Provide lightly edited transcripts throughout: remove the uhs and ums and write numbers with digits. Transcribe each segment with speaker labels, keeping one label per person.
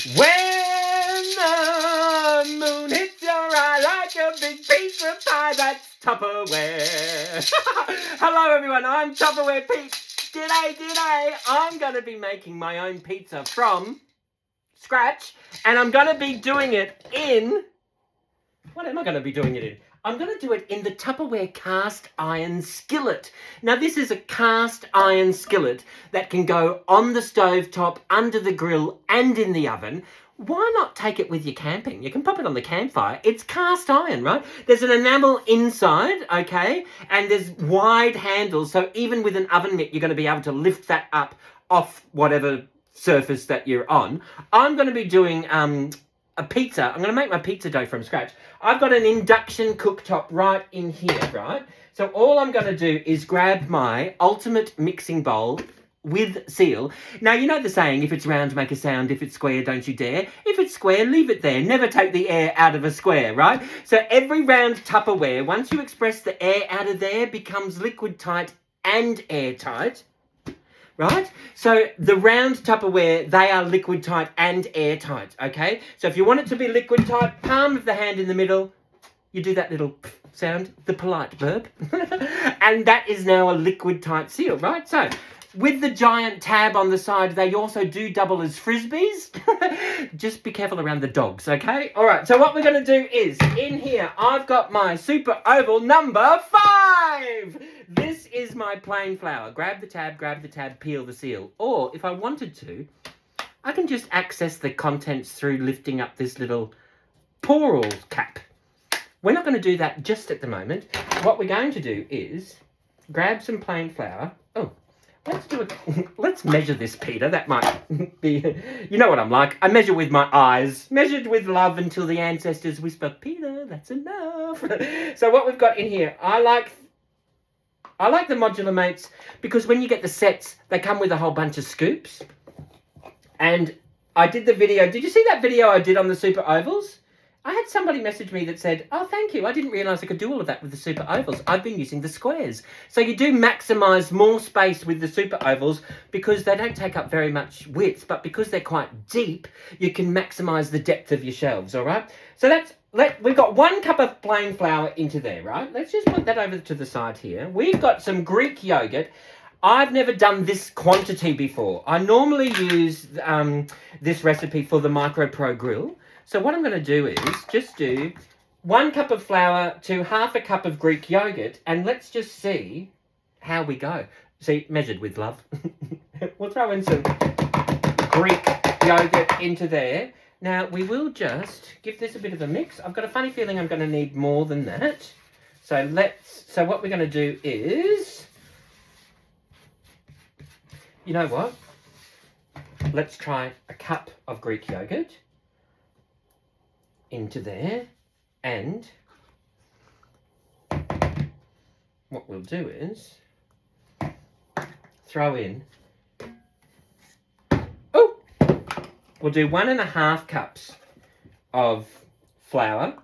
Speaker 1: When the moon hits your eye like a big piece of pie, that's Tupperware. Hello everyone, I'm Tupperware Pete. G'day. I'm going to be making my own pizza from scratch, and I'm going to be doing it in... What am I going to be doing it in? I'm going to do it in the Tupperware Cast Iron Skillet. Now, this is a cast iron skillet that can go on the stove top, under the grill, and in the oven. Why not take it with you camping? You can pop it on the campfire. It's cast iron, right? There's an enamel inside, okay? And there's wide handles, so even with an oven mitt, you're going to be able to lift that up off whatever surface that you're on. I'm going to be doing a pizza. I'm going to make my pizza dough from scratch. I've got an induction cooktop right in here, right? So all I'm going to do is grab my ultimate mixing bowl with seal. Now, you know the saying, if it's round, make a sound. If it's square, don't you dare. If it's square, leave it there. Never take the air out of a square, right? So every round Tupperware, once you express the air out of there, becomes liquid tight and airtight. Right? So the round Tupperware, they are liquid tight and airtight, okay? So if you want it to be liquid tight, palm of the hand in the middle, you do that little sound, the polite burp. And that is now a liquid tight seal, right? So with the giant tab on the side, they also do double as frisbees. Just be careful around the dogs, okay? All right, so what we're going to do is, in here, I've got my super oval number 5. This is my plain flour. Grab the tab, peel the seal. Or, if I wanted to, I can just access the contents through lifting up this little pour-all cap. We're not going to do that just at the moment. What we're going to do is grab some plain flour. Oh, let's measure this, Peter. That might be... You know what I'm like. I measure with my eyes. Measured with love until the ancestors whisper, Peter, that's enough. So what we've got in here, I like the modular mates because when you get the sets, they come with a whole bunch of scoops. And I did the video. Did you see that video I did on the super ovals? I had somebody message me that said, oh, thank you. I didn't realise I could do all of that with the super ovals. I've been using the squares. So you do maximise more space with the super ovals because they don't take up very much width, but because they're quite deep, you can maximise the depth of your shelves, all right? So we've got 1 cup of plain flour into there, right? Let's just put that over to the side here. We've got some Greek yogurt. I've never done this quantity before. I normally use this recipe for the Micro Pro grill. So what I'm going to do is just do 1 cup of flour to half a cup of Greek yogurt, and let's just see how we go. See, measured with love. We'll throw in some Greek yogurt into there. Now, we will just give this a bit of a mix. I've got a funny feeling I'm going to need more than that. So what we're going to do is, you know what? Let's try a cup of Greek yogurt into there, and what we'll do is throw in, we'll do 1.5 cups of flour.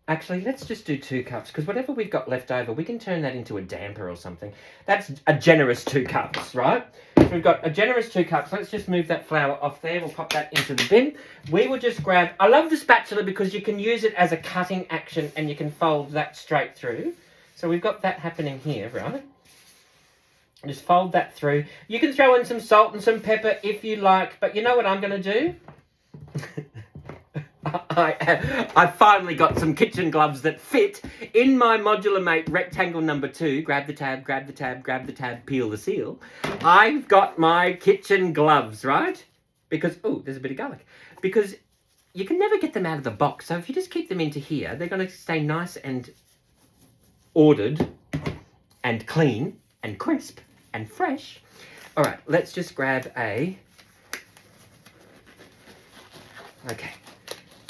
Speaker 1: Actually, let's just do 2 cups, because whatever we've got left over, we can turn that into a damper or something. That's a generous 2 cups, right? So we've got a generous 2 cups. Let's just move that flour off there. We'll pop that into the bin. We will just grab... I love the spatula because you can use it as a cutting action and you can fold that straight through. So we've got that happening here, right? Just fold that through. You can throw in some salt and some pepper if you like, but you know what I'm going to do? I finally got some kitchen gloves that fit in my Modular Mate rectangle number 2. Grab the tab, peel the seal. I've got my kitchen gloves, right? Because, oh, there's a bit of garlic. Because you can never get them out of the box. So if you just keep them into here, they're going to stay nice and ordered and clean and crisp and fresh. All right, let's just grab okay.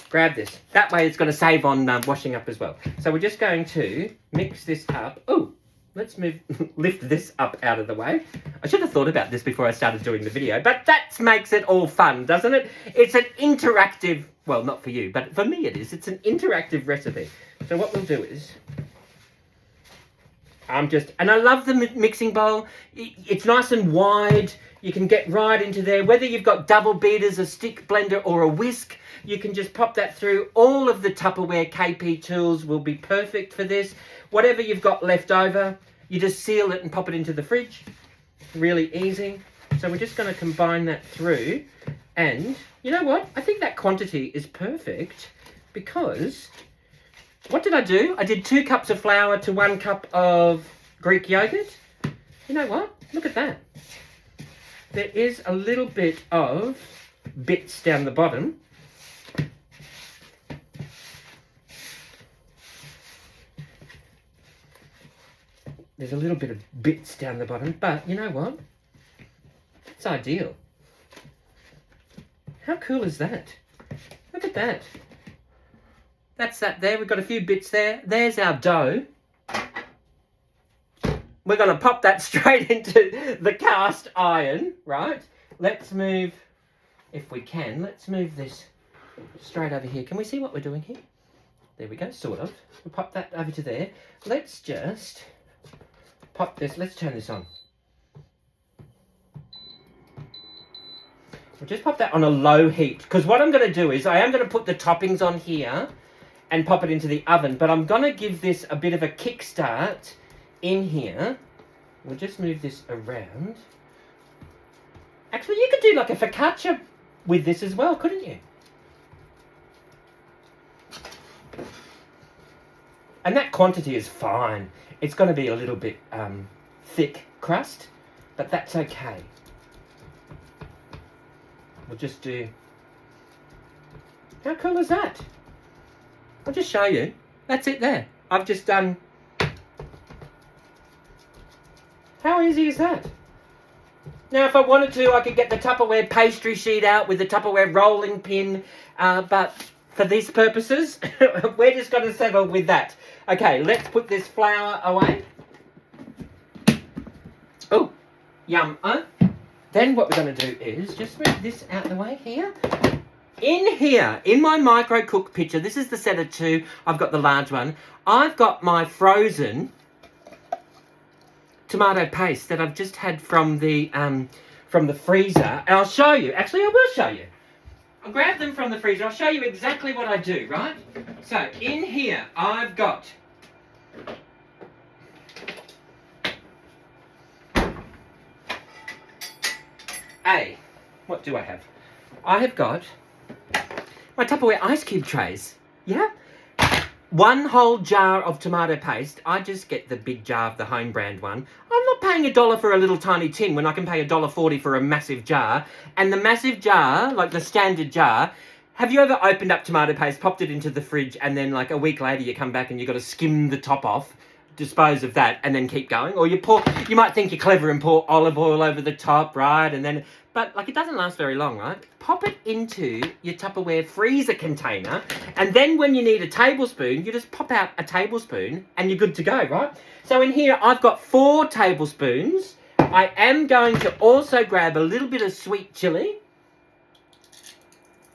Speaker 1: Grab this. That way it's going to save on washing up as well. So we're just going to mix this up. Oh, let's lift this up out of the way. I should have thought about this before I started doing the video, but that makes it all fun, doesn't it? It's an interactive, well, not for you, but for me it is. It's an interactive recipe. So what we'll do is And I love the mixing bowl. It's nice and wide. You can get right into there. Whether you've got double beaters, a stick blender or a whisk, you can just pop that through. All of the Tupperware KP tools will be perfect for this. Whatever you've got left over, you just seal it and pop it into the fridge. Really easy. So we're just going to combine that through. And you know what? I think that quantity is perfect because what did I do? I did 2 cups of flour to 1 cup of Greek yogurt. You know what? Look at that. There is a little bit of bits down the bottom. There's a little bit of bits down the bottom, but you know what? It's ideal. How cool is that? Look at that. That's that there. We've got a few bits there. There's our dough. We're going to pop that straight into the cast iron, right? Let's move, if we can, let's move this straight over here. Can we see what we're doing here? There we go, sort of. We'll pop that over to there. Let's just pop this. Let's turn this on. We'll just pop that on a low heat, because what I'm going to do is I am going to put the toppings on here and pop it into the oven, but I'm going to give this a bit of a kickstart in here. We'll just move this around. Actually, you could do like a focaccia with this as well, couldn't you? And that quantity is fine. It's going to be a little bit thick crust, but that's okay. We'll just do... How cool is that? I'll just show you. That's it there. I've just done... How easy is that? Now, if I wanted to, I could get the Tupperware pastry sheet out with the Tupperware rolling pin, but for these purposes, we're just going to settle with that. Okay, let's put this flour away. Oh, yum. Then what we're going to do is just move this out of the way here. In here, in my micro cook pitcher, this is the set of 2. I've got the large one. I've got my frozen tomato paste that I've just had from the freezer. And I'll show you. Actually, I will show you. I'll grab them from the freezer. I'll show you exactly what I do, right? So, in here, I've got... What do I have? I have got my Tupperware ice cube trays. Yeah? 1 whole jar of tomato paste. I just get the big jar of the home brand one. I'm not paying $1 for a little tiny tin when I can pay $1.40 for a massive jar. And the massive jar, like the standard jar, have you ever opened up tomato paste, popped it into the fridge, and then like a week later you come back and you've got to skim the top off, dispose of that, and then keep going? Or you might think you're clever and pour olive oil over the top, right? And then, but like it doesn't last very long, right? Pop it into your Tupperware freezer container, and then when you need a tablespoon, you just pop out a tablespoon and you're good to go, right? So in here, I've got 4 tablespoons. I am going to also grab a little bit of sweet chili.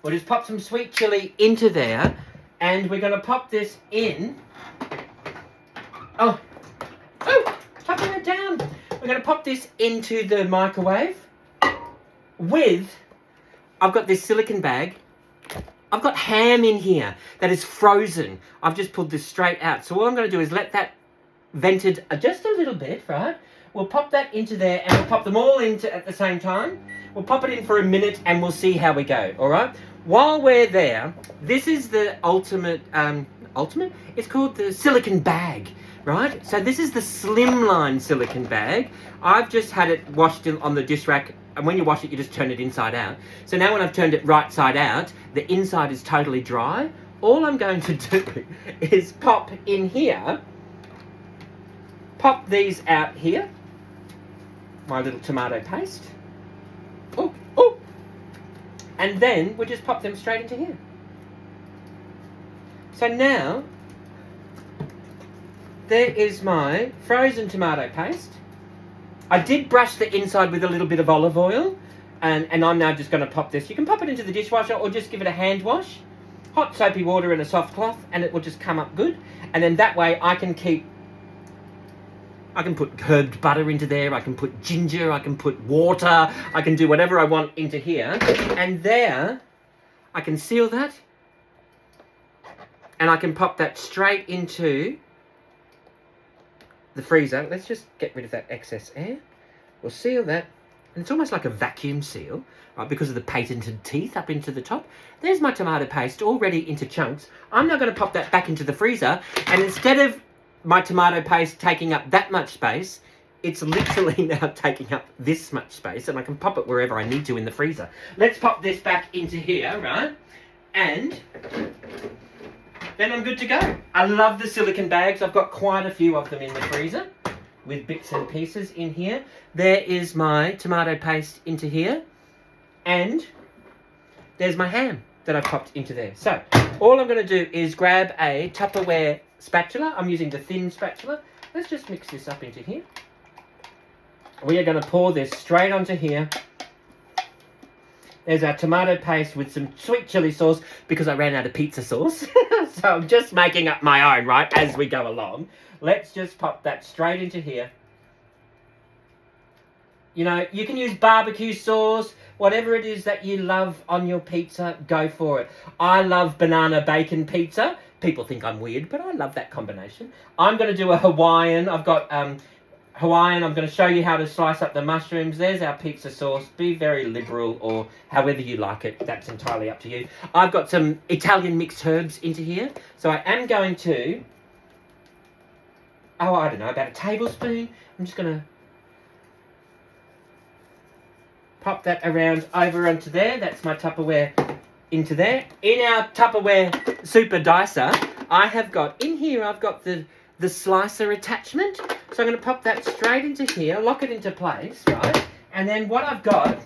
Speaker 1: We'll just pop some sweet chili into there, and we're going to pop this in. Oh, tucking it down. We're going to pop this into the microwave with, I've got this silicone bag. I've got ham in here that is frozen. I've just pulled this straight out. So all I'm going to do is let that vented just a little bit, right? We'll pop that into there and we'll pop them all into at the same time. We'll pop it in for a minute and we'll see how we go, all right? While we're there, this is the ultimate, it's called the silicone bag. Right, so this is the slimline silicone bag. I've just had it washed on the dish rack, and when you wash it, you just turn it inside out. So now when I've turned it right side out, the inside is totally dry. All I'm going to do is pop in here, pop these out here, my little tomato paste. Oh, and then we'll just pop them straight into here. So now, there is my frozen tomato paste. I did brush the inside with a little bit of olive oil, and I'm now just going to pop this. You can pop it into the dishwasher or just give it a hand wash. Hot soapy water and a soft cloth, and it will just come up good. And then that way I can keep I can put herbed butter into there. I can put ginger. I can put water. I can do whatever I want into here. And there, I can seal that. And I can pop that straight into the freezer. Let's just get rid of that excess air. We'll seal that. And it's almost like a vacuum seal, right, because of the patented teeth up into the top. There's my tomato paste already into chunks. I'm now going to pop that back into the freezer. And instead of my tomato paste taking up that much space, it's literally now taking up this much space, and I can pop it wherever I need to in the freezer. Let's pop this back into here, right? And then I'm good to go. I love the silicone bags. I've got quite a few of them in the freezer with bits and pieces in here. There is my tomato paste into here, and there's my ham that I've popped into there. So all I'm going to do is grab a Tupperware spatula. I'm using the thin spatula. Let's just mix this up into here. We are going to pour this straight onto here. There's our tomato paste with some sweet chili sauce because I ran out of pizza sauce. So I'm just making up my own, right, as we go along. Let's just pop that straight into here. You know, you can use barbecue sauce, whatever it is that you love on your pizza, go for it. I love banana bacon pizza. People think I'm weird, but I love that combination. I'm going to do a Hawaiian. I've got Hawaiian. I'm going to show you how to slice up the mushrooms. There's our pizza sauce. Be very liberal or however you like it. That's entirely up to you. I've got some Italian mixed herbs into here. So I am going to, I don't know, about a tablespoon. I'm just going to pop that around over onto there. That's my Tupperware into there. In our Tupperware super dicer, I have got, in here, I've got the slicer attachment. So I'm going to pop that straight into here, lock it into place, right? And then what I've got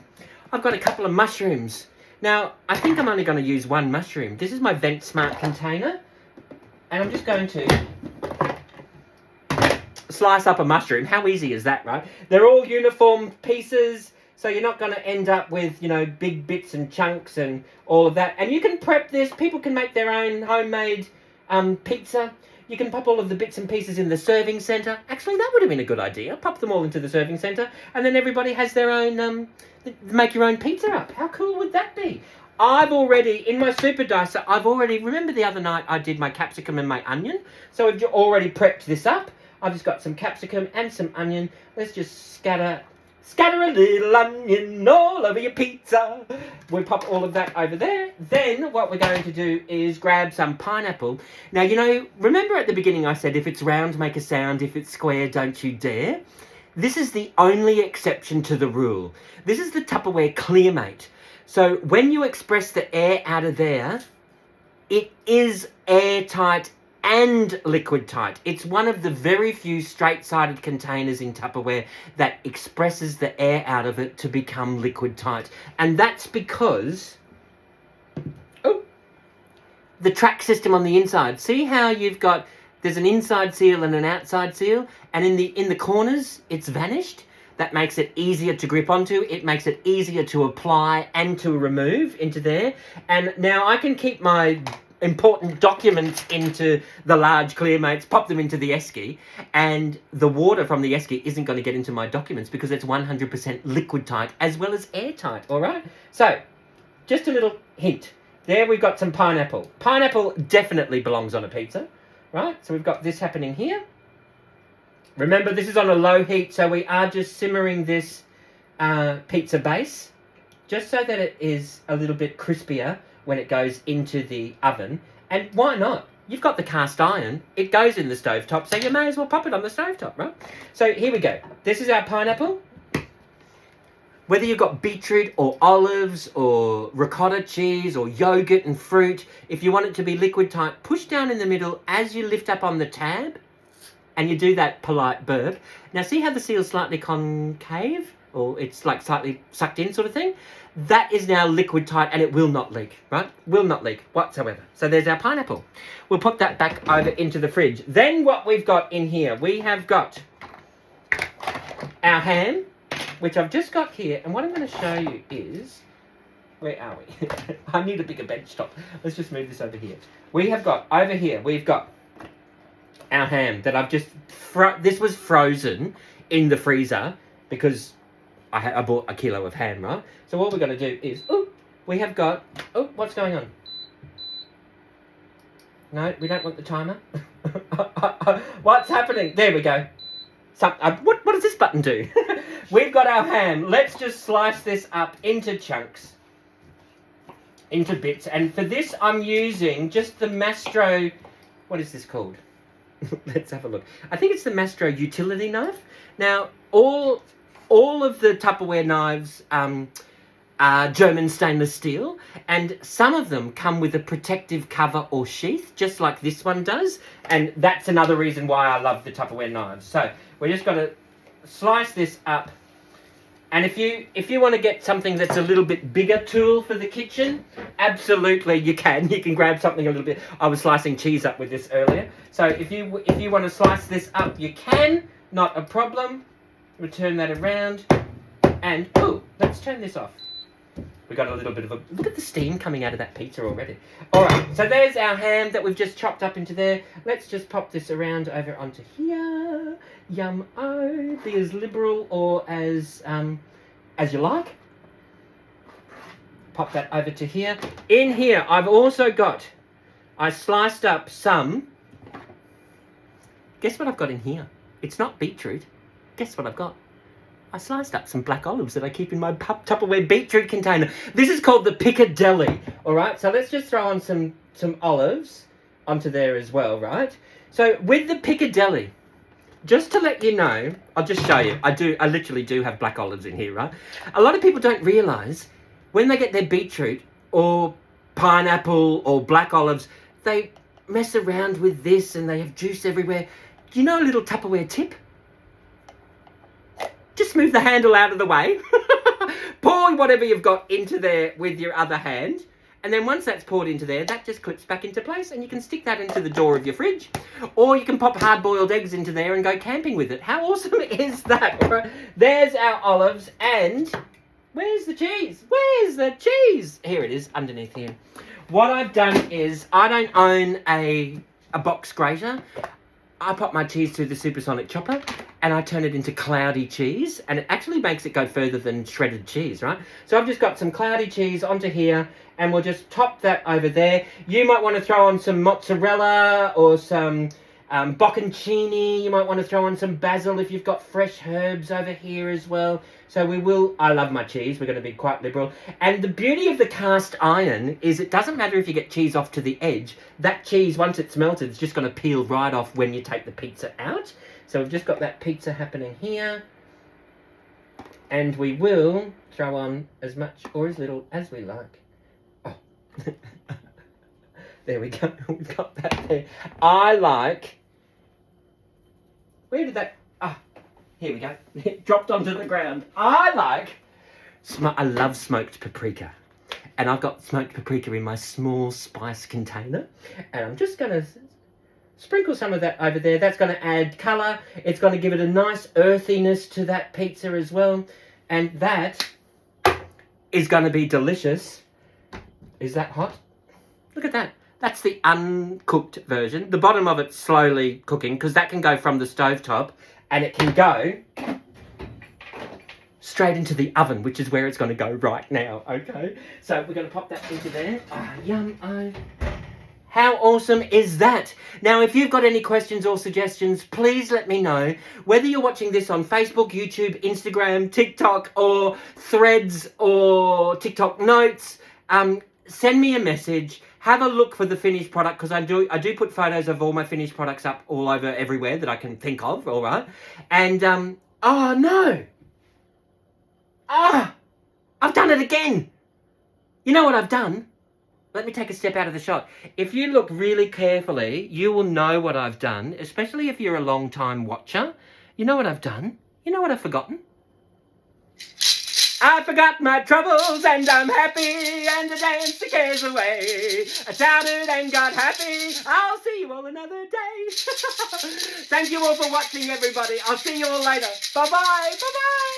Speaker 1: a couple of mushrooms. Now, I think I'm only going to use one mushroom. This is my Vent Smart container. And I'm just going to slice up a mushroom. How easy is that, right? They're all uniform pieces, so you're not going to end up with, you know, big bits and chunks and all of that. And you can prep this. People can make their own homemade pizza. You can pop all of the bits and pieces in the serving centre. Actually, that would have been a good idea. Pop them all into the serving centre, and then everybody has their own, make your own pizza up. How cool would that be? I've already, in my super dicer, remember the other night I did my capsicum and my onion? So I've already prepped this up. I've just got some capsicum and some onion. Let's just scatter a little onion all over your pizza. We pop all of that over there. Then what we're going to do is grab some pineapple. Now, you know, remember at the beginning I said if it's round, make a sound. If it's square, don't you dare. This is the only exception to the rule. This is the Tupperware Clearmate. So when you express the air out of there, it is airtight and liquid tight. It's one of the very few straight-sided containers in Tupperware that expresses the air out of it to become liquid tight. And that's because the track system on the inside. See how there's an inside seal and an outside seal, and in the corners it's vanished. That makes it easier to grip onto. It makes it easier to apply and to remove into there. And now I can keep my important documents into the large Clearmates, pop them into the esky, and the water from the esky isn't going to get into my documents because it's 100% liquid tight as well as airtight, all right? So, just a little hint. There we've got some pineapple. Pineapple definitely belongs on a pizza, right? So we've got this happening here. Remember, this is on a low heat, so we are just simmering this pizza base just so that it is a little bit crispier when it goes into the oven. And why not? You've got the cast iron. It goes in the stovetop, so you may as well pop it on the stovetop, right? So here we go. This is our pineapple. Whether you've got beetroot or olives or ricotta cheese or yogurt and fruit, if you want it to be liquid tight, push down in the middle as you lift up on the tab, and you do that polite burp. Now see how the seal's slightly concave? Or it's like slightly sucked in sort of thing? That is now liquid tight and it will not leak, right? Will not leak whatsoever. So there's our pineapple. We'll put that back over into the fridge. Then what we've got in here, we have got our ham, which I've just got here. And what I'm going to show you is, where are we? I need a bigger bench top. Let's just move this over here. We have got, over here, we've got our ham that I've just... This was frozen in the freezer because I bought a kilo of ham, right? So what we're going to do is... we have got... what's going on? No, we don't want the timer. What's happening? There we go. What does this button do? We've got our ham. Let's just slice this up into chunks. Into bits. And for this, I'm using just the Mastro... What is this called? Let's have a look. I think it's the Mastro utility knife. Now, all of the Tupperware knives are German stainless steel, and some of them come with a protective cover or sheath, just like this one does. And that's another reason why I love the Tupperware knives. So we're just going to slice this up. And if you want to get something that's a little bit bigger tool for the kitchen, absolutely you can. You can grab something a little bit. I was slicing cheese up with this earlier. So if you want to slice this up, you can. Not a problem. We'll turn that around. And, let's turn this off. We got a little bit of a... Look at the steam coming out of that pizza already. All right, so there's our ham that we've just chopped up into there. Let's just pop this around over onto here. Yum-o. Be as liberal or as you like. Pop that over to here. In here, I've also got... I sliced up some... Guess what I've got in here? It's not beetroot. Guess what I've got? I sliced up some black olives that I keep in my Tupperware beetroot container. This is called the Piccadilly, all right? So let's just throw on some olives onto there as well, right? So with the Piccadilly, just to let you know, I'll just show you. I literally do have black olives in here, right? A lot of people don't realise when they get their beetroot or pineapple or black olives, they mess around with this and they have juice everywhere. Do you know a little Tupperware tip? Just move the handle out of the way. Pour whatever you've got into there with your other hand. And then once that's poured into there, that just clips back into place and you can stick that into the door of your fridge. Or you can pop hard-boiled eggs into there and go camping with it. How awesome is that? All right. There's our olives and... Where's the cheese? Where's the cheese? Here it is, underneath here. What I've done is, I don't own a box grater. I pop my cheese through the supersonic chopper and I turn it into cloudy cheese, and it actually makes it go further than shredded cheese, right? So I've just got some cloudy cheese onto here and we'll just top that over there. You might want to throw on some mozzarella or some bocconcini. You might want to throw on some basil if you've got fresh herbs over here as well. So we will... I love my cheese. We're going to be quite liberal. And the beauty of the cast iron is it doesn't matter if you get cheese off to the edge. That cheese, once it's melted, is just going to peel right off when you take the pizza out. So we've just got that pizza happening here. And we will throw on as much or as little as we like. Oh. There we go. We've got that there. I like... Where did that... Here we go. It dropped onto the ground. I love smoked paprika. And I've got smoked paprika in my small spice container. And I'm just going to sprinkle some of that over there. That's going to add colour. It's going to give it a nice earthiness to that pizza as well. And that is going to be delicious. Is that hot? Look at that. That's the uncooked version. The bottom of it's slowly cooking because that can go from the stovetop and it can go straight into the oven, which is where it's going to go right now, okay? So we're going to pop that into there. Yum. How awesome is that? Now, if you've got any questions or suggestions, please let me know. Whether you're watching this on Facebook, YouTube, Instagram, TikTok, or Threads, or TikTok Notes, send me a message. Have a look for the finished product, because I do put photos of all my finished products up all over everywhere that I can think of, all right? And, oh no! I've done it again! You know what I've done? Let me take a step out of the shot. If you look really carefully, you will know what I've done, especially if you're a long-time watcher. You know what I've done? You know what I've forgotten? I forgot my troubles and I'm happy and I danced the cares away. I shouted and got happy. I'll see you all another day. Thank you all for watching, everybody. I'll see you all later. Bye-bye. Bye-bye.